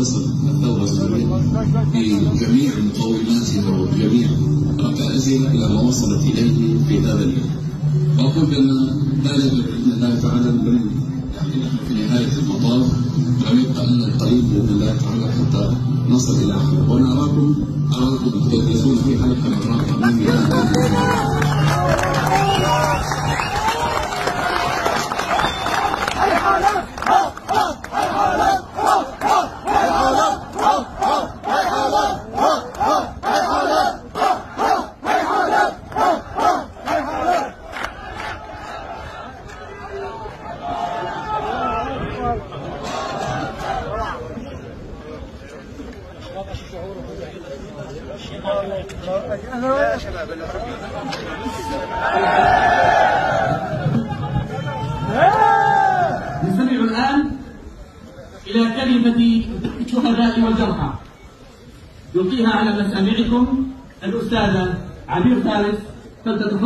تصل الثورة السورية بجميع مقوماتها وبجميع ركائزها إلى ما وصلت إليه في هذا اليوم. وأقول بأن ذلك بإذن الله تعالى لن يعني نحن في نهاية المطاف، ولم يبقى لنا القليل بإذن الله تعالى حتى نصل إلى آخره. وأنا أراكم تجلسون في حلقة مطرقة مني نستمع الآن إلى كلمة الشهداء والجرحى يلقيها على مسامعكم الأستاذة عبير ثالث. فلتتفضل.